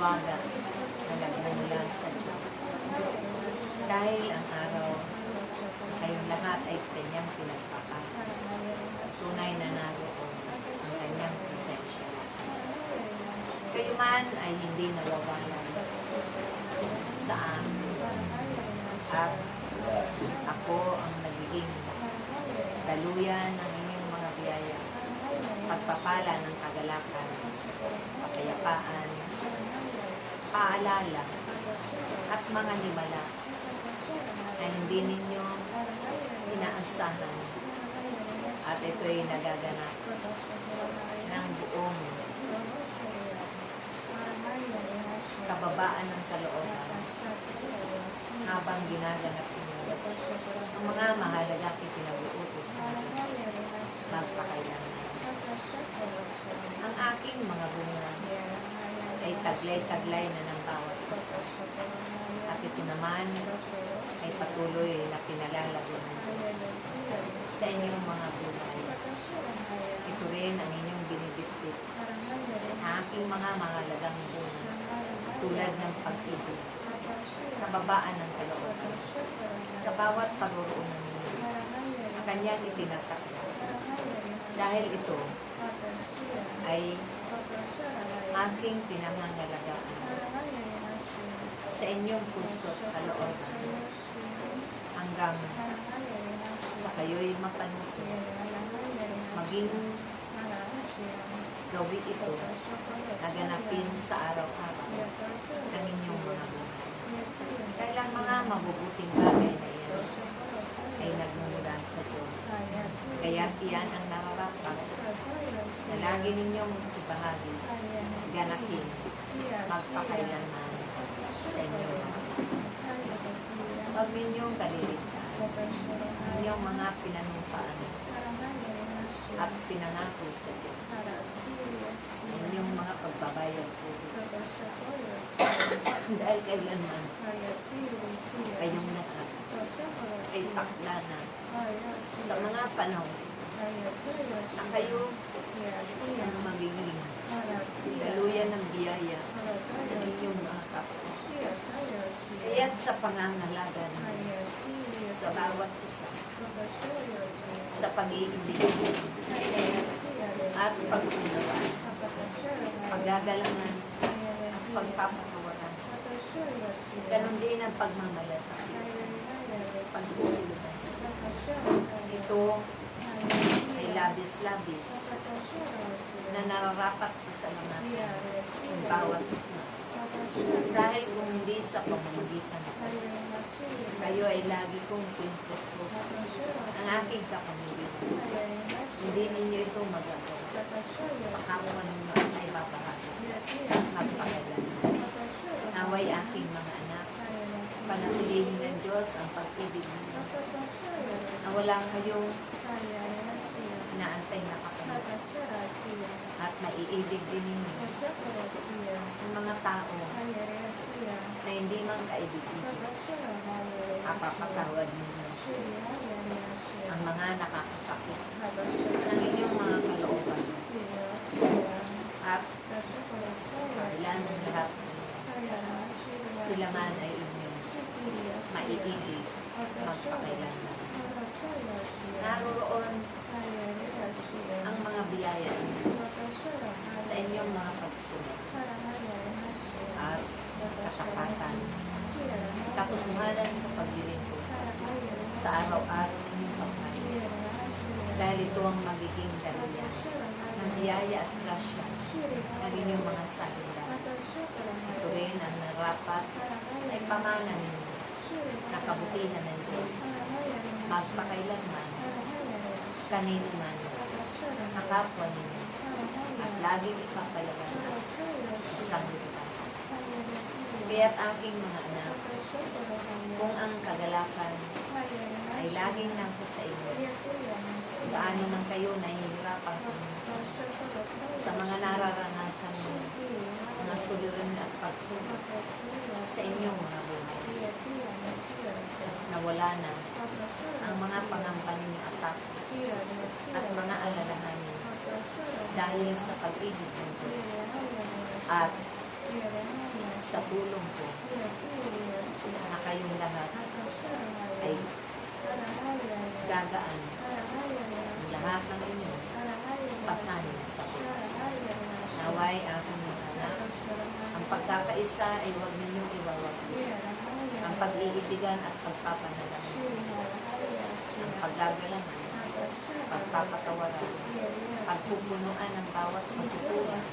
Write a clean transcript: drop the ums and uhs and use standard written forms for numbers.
hiwaga na nagmumula sa Diyos. Dahil ang araw kayong lahat ay kanyang pinagpapala. Tunay na naroon ang kanyang presensya. Kayo man ay hindi nawawala sa amin. At ako ang nagiging daluyan ng inyong mga biyaya, pagpapala ng kagalakan, kapayapaan, paalala, at mga himala na hindi ninyo inaasahan. At ito'y nagaganap ng buong kababaan ng kalooban habang ginaganap ninyo ang mga mahalagang ipinag-uutos sa Diyos magpakailanman. Ang aking mga bunga ay taglay-taglay na ng bawat isa. At ito naman ay patuloy na pinalalago ng Diyos sa inyong mga buhay. Ito rin ang inyong binibitbit. Ang aking mga mahalagang bunga tulad ng pag-ibig, kababaan ng kalooban sa bawat paruroonan ninyo. Ang kanyang itinatakda. Dahil ito ay aking pinangangalagaan sa inyong puso at kalooban hanggang sa kayo'y mapanuto. Maging gawi ito na ganapin sa araw-araw ng inyong mga buhay. Dahil ang mga mabubuting bagay na iyan ay nagmumula sa Diyos. Kaya iyan ang nararapat na lagi ninyong ibahagi, ganapin, magpakailanman sa inyong mga buhay. Huwag ninyong kaliligtaan ang inyong mga pinanumpaan at pinangako sa Diyos. Ang inyong mga pagbabayad po. Dahil kailanman kayong lahat ay takla na sa mga panahon na kayo ang magiging daluyan ng biyaya ng inyong mga kapwa. Kaya't sa pangangalaga sa bawat isa, sa pag-iibig at pag-unawaan, paggagalangan at pagpapakawalan, ganun din ang pagmamalasakit, pag-uulugan. Ito ay labis-labis na nararapat pasalamatan ng bawat isa. Dahil kung hindi sa pamamagitan kayo ay lagi kong pinupuspos ang aking kapamilya. Hindi ninyo ito magagawa. Sa kapwa ninyo ay babahagi. Magpakailanman. Naway aking mga anak, panatilihin ng Diyos ang pag-ibig ninyo. Na wala kayong inaantay na kapamilya. At naiibig din ninyo ang mga tao na hindi man kaibig-ibig. Apapatawad ninyo ang mga nakakasakit ng inyong mga kalooban. At sa kabila ng lahat sila man ay inyong maiibig magpakailanman. Naroroon ang mga biyaya ng Diyos sa inyong mga pagsunod at katapatan, katotohanan sa paglilingkod sa araw-araw ninyong pagkain. Dahil ito ang magiging daluyan ng biyaya at grasya ng inyong mga salita. Ito rin ang narapat ay pamana ninyo na kabutihan ng Diyos magpakailanman kanino man nakapwa ninyo at laging ipapalaganap sa sanglibutan. Kaya't aking mga anak, kung ang kagalakan ay laging nasa sa inyo, gaano man kayo nahihirapang kuminsan sa mga nararanasan mo, mga sulirin at pagsubok sa inyong mga buhay. Nawala na ang mga pangamba ninyo at at mga alalahanin dahil sa pag-ibig ng Diyos at sa tulong ko na kayong lahat ay gagaan ang lahat ng inyong pasanin sa sakit. Naway aking mga anak, ang pagkakaisa ay huwag ninyong iwawagi. Ang pag-iitigan at pagpapanalangin, ang paggagalangan, pagpapatawaran, pagpupunuan ng bawat pagkukulang,